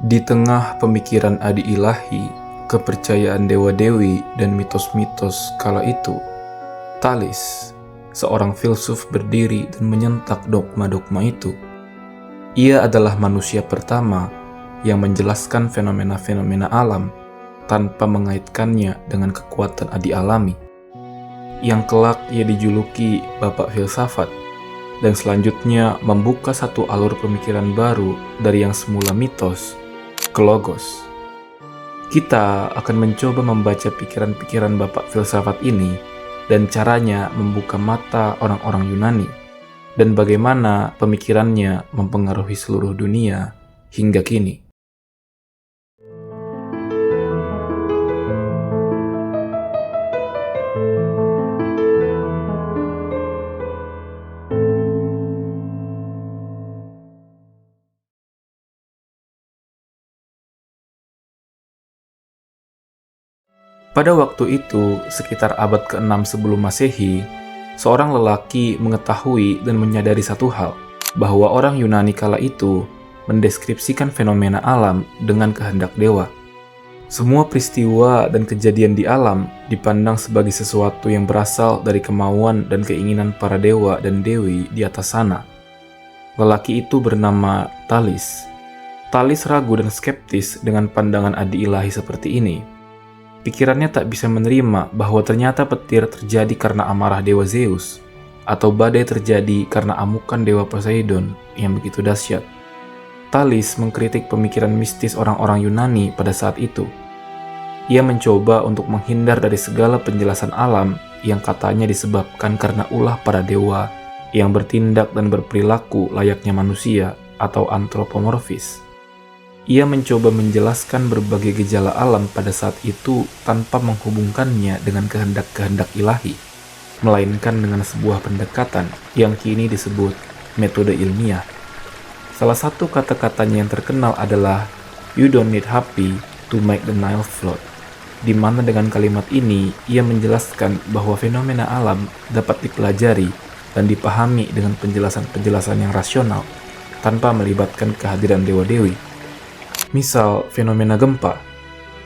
Di tengah pemikiran adi ilahi, kepercayaan dewa-dewi, dan mitos-mitos kala itu, Thales, seorang filsuf, berdiri dan menyentak dogma-dogma itu. Ia adalah manusia pertama yang menjelaskan fenomena-fenomena alam tanpa mengaitkannya dengan kekuatan adi alami. Yang kelak ia dijuluki Bapak Filsafat, dan selanjutnya membuka satu alur pemikiran baru dari yang semula mitos ke logos. Kita akan mencoba membaca pikiran-pikiran Bapak Filsafat ini dan caranya membuka mata orang-orang Yunani, dan bagaimana pemikirannya mempengaruhi seluruh dunia hingga kini. Pada waktu itu, sekitar abad ke-6 sebelum Masehi, seorang lelaki mengetahui dan menyadari satu hal, bahwa orang Yunani kala itu mendeskripsikan fenomena alam dengan kehendak dewa. Semua peristiwa dan kejadian di alam dipandang sebagai sesuatu yang berasal dari kemauan dan keinginan para dewa dan dewi di atas sana. Lelaki itu bernama Thales. Thales ragu dan skeptis dengan pandangan adi ilahi seperti ini. Pikirannya tak bisa menerima bahwa ternyata petir terjadi karena amarah dewa Zeus, atau badai terjadi karena amukan dewa Poseidon yang begitu dahsyat. Thales mengkritik pemikiran mistis orang-orang Yunani pada saat itu. Ia mencoba untuk menghindar dari segala penjelasan alam yang katanya disebabkan karena ulah para dewa yang bertindak dan berperilaku layaknya manusia atau antropomorfis. Ia mencoba menjelaskan berbagai gejala alam pada saat itu tanpa menghubungkannya dengan kehendak-kehendak ilahi, melainkan dengan sebuah pendekatan yang kini disebut metode ilmiah. Salah satu kata-katanya yang terkenal adalah "You don't need happy to make the Nile float", di mana dengan kalimat ini ia menjelaskan bahwa fenomena alam dapat dipelajari dan dipahami dengan penjelasan-penjelasan yang rasional tanpa melibatkan kehadiran dewa-dewi. Misal fenomena gempa.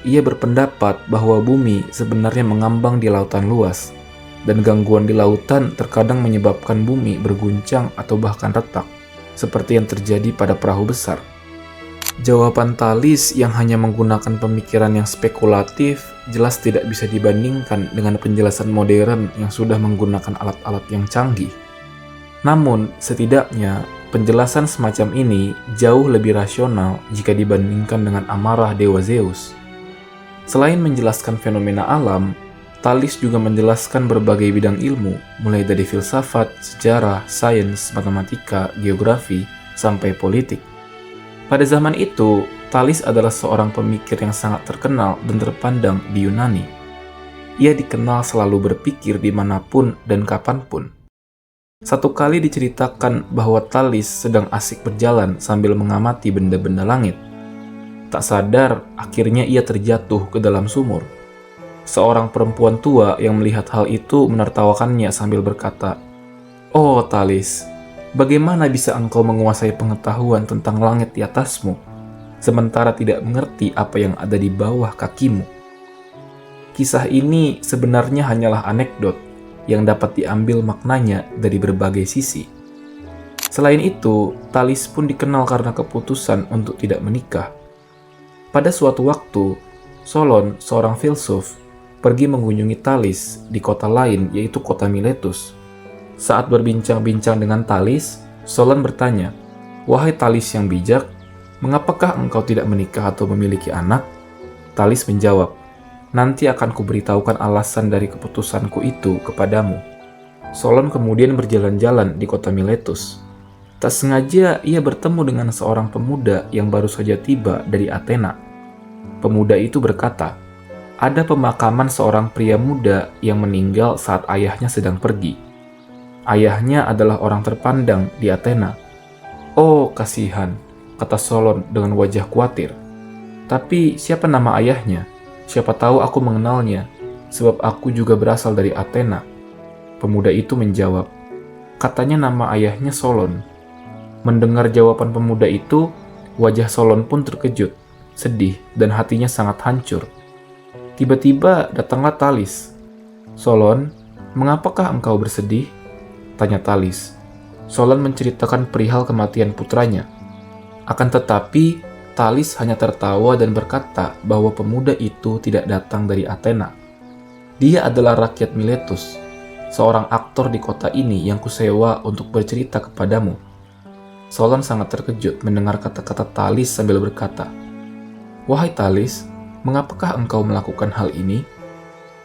Ia berpendapat bahwa bumi sebenarnya mengambang di lautan luas, dan gangguan di lautan terkadang menyebabkan bumi berguncang atau bahkan retak, seperti yang terjadi pada perahu besar. Jawaban Thales yang hanya menggunakan pemikiran yang spekulatif jelas tidak bisa dibandingkan dengan penjelasan modern yang sudah menggunakan alat-alat yang canggih. Namun, setidaknya penjelasan semacam ini jauh lebih rasional jika dibandingkan dengan amarah dewa Zeus. Selain menjelaskan fenomena alam, Thales juga menjelaskan berbagai bidang ilmu, mulai dari filsafat, sejarah, sains, matematika, geografi, sampai politik. Pada zaman itu, Thales adalah seorang pemikir yang sangat terkenal dan terpandang di Yunani. Ia dikenal selalu berpikir dimanapun dan kapanpun. Satu kali diceritakan bahwa Thales sedang asik berjalan sambil mengamati benda-benda langit. Tak sadar, akhirnya ia terjatuh ke dalam sumur. Seorang perempuan tua yang melihat hal itu menertawakannya sambil berkata, "Oh Thales, bagaimana bisa engkau menguasai pengetahuan tentang langit di atasmu, sementara tidak mengerti apa yang ada di bawah kakimu?" Kisah ini sebenarnya hanyalah anekdot yang dapat diambil maknanya dari berbagai sisi. Selain itu, Thales pun dikenal karena keputusan untuk tidak menikah. Pada suatu waktu, Solon, seorang filsuf, pergi mengunjungi Thales di kota lain, yaitu kota Miletus. Saat berbincang-bincang dengan Thales, Solon bertanya, "Wahai Thales yang bijak, mengapakah engkau tidak menikah atau memiliki anak?" Thales menjawab, "Nanti akan kuberitahukan alasan dari keputusanku itu kepadamu." Solon kemudian berjalan-jalan di kota Miletus. Tak sengaja ia bertemu dengan seorang pemuda yang baru saja tiba dari Athena. Pemuda itu berkata, "Ada pemakaman seorang pria muda yang meninggal saat ayahnya sedang pergi. Ayahnya adalah orang terpandang di Athena." "Oh, kasihan," kata Solon dengan wajah khawatir. "Tapi siapa nama ayahnya? Siapa tahu aku mengenalnya, sebab aku juga berasal dari Athena." Pemuda itu menjawab, "Katanya nama ayahnya Solon." Mendengar jawaban pemuda itu, Wajah Solon pun terkejut, sedih, dan hatinya sangat hancur. Tiba-tiba datanglah Thalis. "Solon, mengapakah engkau bersedih?" tanya Thalis. Solon menceritakan perihal kematian putranya. Akan tetapi, Thalis hanya tertawa dan berkata bahwa pemuda itu tidak datang dari Athena. Dia adalah rakyat Miletus, seorang aktor di kota ini yang kusewa untuk bercerita kepadamu. Solon sangat terkejut mendengar kata-kata Thalis sambil berkata, "Wahai Thalis, mengapakah engkau melakukan hal ini?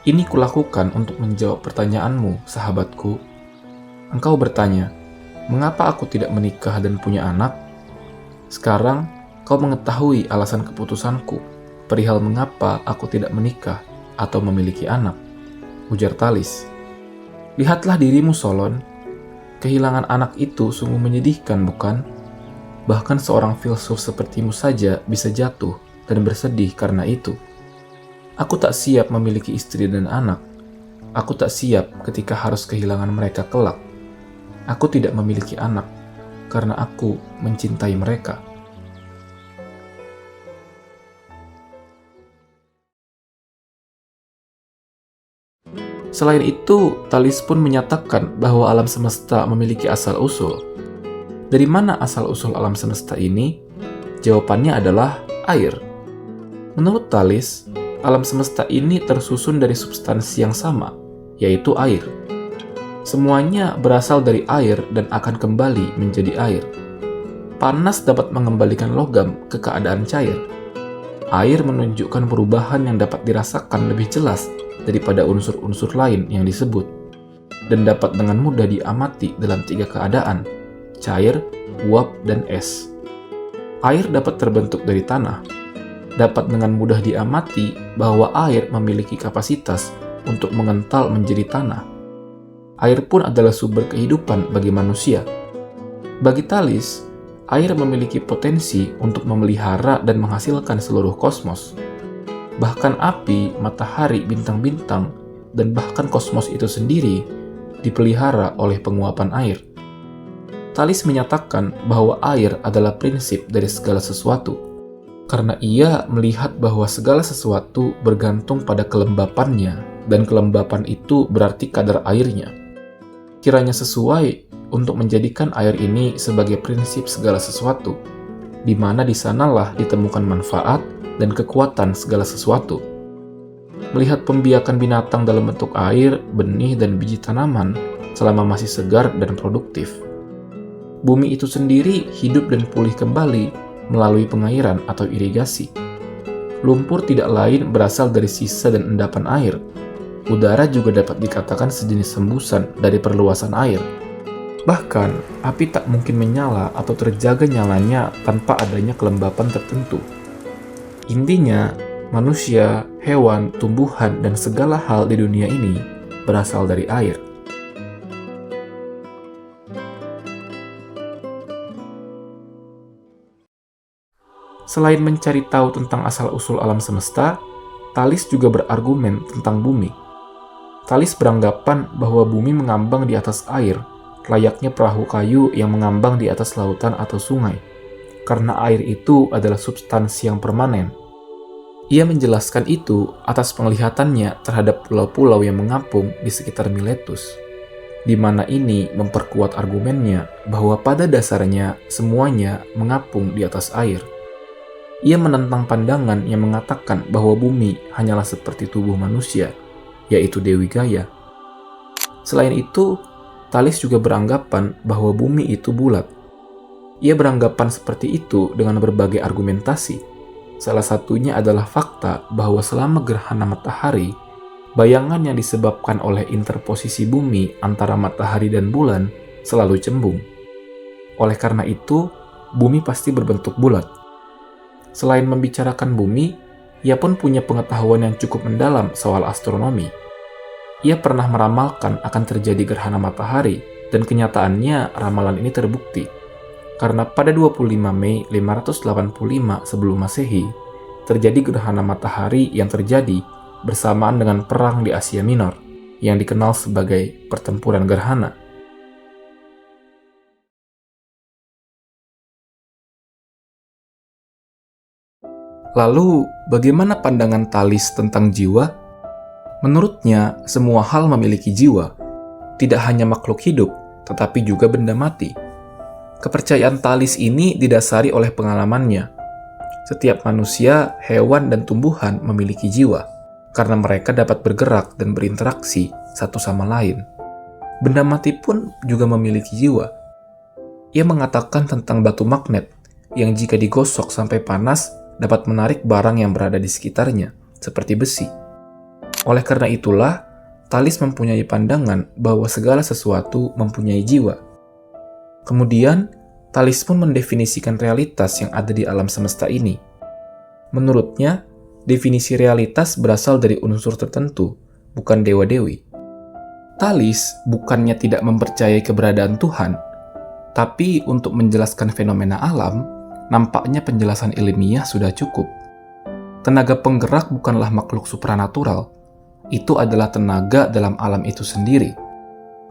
Ini kulakukan untuk menjawab pertanyaanmu, sahabatku. Engkau bertanya, mengapa aku tidak menikah dan punya anak? Sekarang, kau mengetahui alasan keputusanku, perihal mengapa aku tidak menikah atau memiliki anak," ujar Thalis. "Lihatlah dirimu, Solon. Kehilangan anak itu sungguh menyedihkan, bukan? Bahkan seorang filsuf sepertimu saja bisa jatuh dan bersedih karena itu. Aku tak siap memiliki istri dan anak. Aku tak siap ketika harus kehilangan mereka kelak. Aku tidak memiliki anak karena aku mencintai mereka." Selain itu, Thalis pun menyatakan bahwa alam semesta memiliki asal-usul. Dari mana asal-usul alam semesta ini? Jawabannya adalah air. Menurut Thalis, alam semesta ini tersusun dari substansi yang sama, yaitu air. Semuanya berasal dari air dan akan kembali menjadi air. Panas dapat mengembalikan logam ke keadaan cair. Air menunjukkan perubahan yang dapat dirasakan lebih jelas daripada unsur-unsur lain yang disebut, dan dapat dengan mudah diamati dalam 3 keadaan: cair, uap, dan es. Air dapat terbentuk dari tanah. Dapat dengan mudah diamati bahwa air memiliki kapasitas untuk mengental menjadi tanah. Air pun adalah sumber kehidupan bagi manusia. Bagi Thalis, air memiliki potensi untuk memelihara dan menghasilkan seluruh kosmos. Bahkan api, matahari, bintang-bintang, dan bahkan kosmos itu sendiri dipelihara oleh penguapan air. Thalis menyatakan bahwa air adalah prinsip dari segala sesuatu, karena ia melihat bahwa segala sesuatu bergantung pada kelembapannya, dan kelembapan itu berarti kadar airnya. Kiranya sesuai untuk menjadikan air ini sebagai prinsip segala sesuatu, di mana di sanalah ditemukan manfaat dan kekuatan segala sesuatu. Melihat pembiakan binatang dalam bentuk air, benih, dan biji tanaman selama masih segar dan produktif. Bumi itu sendiri hidup dan pulih kembali melalui pengairan atau irigasi. Lumpur tidak lain berasal dari sisa dan endapan air. Udara juga dapat dikatakan sejenis hembusan dari perluasan air. Bahkan, api tak mungkin menyala atau terjaga nyalanya tanpa adanya kelembapan tertentu. Intinya, manusia, hewan, tumbuhan, dan segala hal di dunia ini berasal dari air. Selain mencari tahu tentang asal-usul alam semesta, Thalis juga berargumen tentang bumi. Thalis beranggapan bahwa bumi mengambang di atas air, layaknya perahu kayu yang mengambang di atas lautan atau sungai, karena air itu adalah substansi yang permanen. Ia menjelaskan itu atas penglihatannya terhadap pulau-pulau yang mengapung di sekitar Miletus, di mana ini memperkuat argumennya bahwa pada dasarnya semuanya mengapung di atas air. Ia menentang pandangan yang mengatakan bahwa bumi hanyalah seperti tubuh manusia, yaitu Dewi Gaia. Selain itu, Thalis juga beranggapan bahwa bumi itu bulat. Ia beranggapan seperti itu dengan berbagai argumentasi. Salah satunya adalah fakta bahwa selama gerhana matahari, bayangan yang disebabkan oleh interposisi bumi antara matahari dan bulan selalu cembung. Oleh karena itu, bumi pasti berbentuk bulat. Selain membicarakan bumi, ia pun punya pengetahuan yang cukup mendalam soal astronomi. Ia pernah meramalkan akan terjadi gerhana matahari, dan kenyataannya ramalan ini terbukti. Karena pada 25 Mei 585 sebelum Masehi, terjadi gerhana matahari yang terjadi bersamaan dengan perang di Asia Minor, yang dikenal sebagai pertempuran gerhana. Lalu, bagaimana pandangan Thales tentang jiwa? Menurutnya, semua hal memiliki jiwa, tidak hanya makhluk hidup, tetapi juga benda mati. Kepercayaan Thales ini didasari oleh pengalamannya. Setiap manusia, hewan, dan tumbuhan memiliki jiwa, karena mereka dapat bergerak dan berinteraksi satu sama lain. Benda mati pun juga memiliki jiwa. Ia mengatakan tentang batu magnet, yang jika digosok sampai panas, dapat menarik barang yang berada di sekitarnya, seperti besi. Oleh karena itulah, Thales mempunyai pandangan bahwa segala sesuatu mempunyai jiwa. Kemudian, Thales pun mendefinisikan realitas yang ada di alam semesta ini. Menurutnya, definisi realitas berasal dari unsur tertentu, bukan dewa-dewi. Thales bukannya tidak mempercayai keberadaan Tuhan, tapi untuk menjelaskan fenomena alam, nampaknya penjelasan ilmiah sudah cukup. Tenaga penggerak bukanlah makhluk supranatural, itu adalah tenaga dalam alam itu sendiri.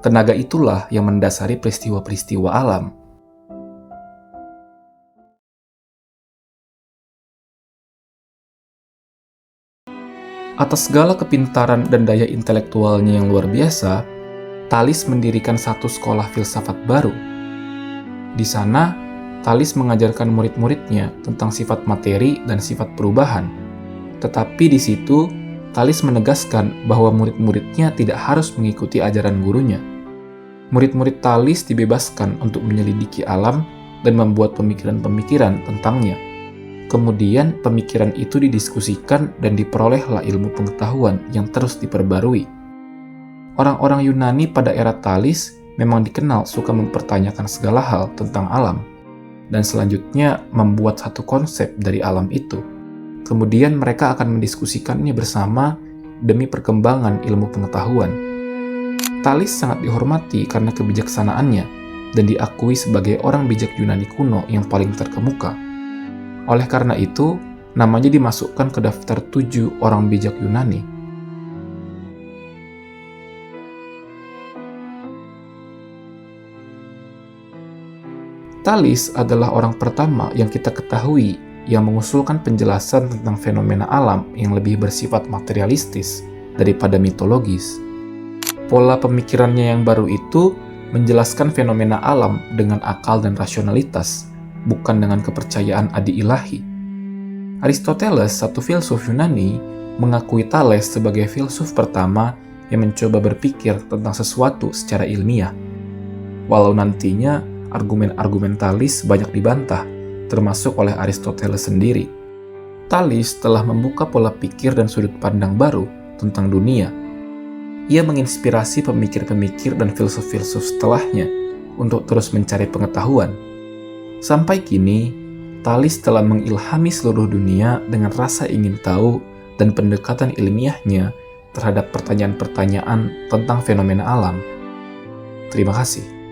Tenaga itulah yang mendasari peristiwa-peristiwa alam. Atas segala kepintaran dan daya intelektualnya yang luar biasa, Thales mendirikan satu sekolah filsafat baru. Di sana, Thales mengajarkan murid-muridnya tentang sifat materi dan sifat perubahan. Tetapi di situ, Thales menegaskan bahwa murid-muridnya tidak harus mengikuti ajaran gurunya. Murid-murid Thales dibebaskan untuk menyelidiki alam dan membuat pemikiran-pemikiran tentangnya. Kemudian, pemikiran itu didiskusikan dan diperolehlah ilmu pengetahuan yang terus diperbarui. Orang-orang Yunani pada era Thales memang dikenal suka mempertanyakan segala hal tentang alam, dan selanjutnya membuat satu konsep dari alam itu. Kemudian mereka akan mendiskusikannya bersama demi perkembangan ilmu pengetahuan. Thales sangat dihormati karena kebijaksanaannya dan diakui sebagai orang bijak Yunani kuno yang paling terkemuka. Oleh karena itu, namanya dimasukkan ke daftar 7 orang bijak Yunani. Thales adalah orang pertama yang kita ketahui yang mengusulkan penjelasan tentang fenomena alam yang lebih bersifat materialistis daripada mitologis. Pola pemikirannya yang baru itu menjelaskan fenomena alam dengan akal dan rasionalitas, bukan dengan kepercayaan adi ilahi. Aristoteles, satu filsuf Yunani, mengakui Thales sebagai filsuf pertama yang mencoba berpikir tentang sesuatu secara ilmiah. Walau nantinya argumen-argumen Thales banyak dibantah, termasuk oleh Aristoteles sendiri. Thales telah membuka pola pikir dan sudut pandang baru tentang dunia. Ia menginspirasi pemikir-pemikir dan filsuf-filsuf setelahnya untuk terus mencari pengetahuan. Sampai kini, Thales telah mengilhami seluruh dunia dengan rasa ingin tahu dan pendekatan ilmiahnya terhadap pertanyaan-pertanyaan tentang fenomena alam. Terima kasih.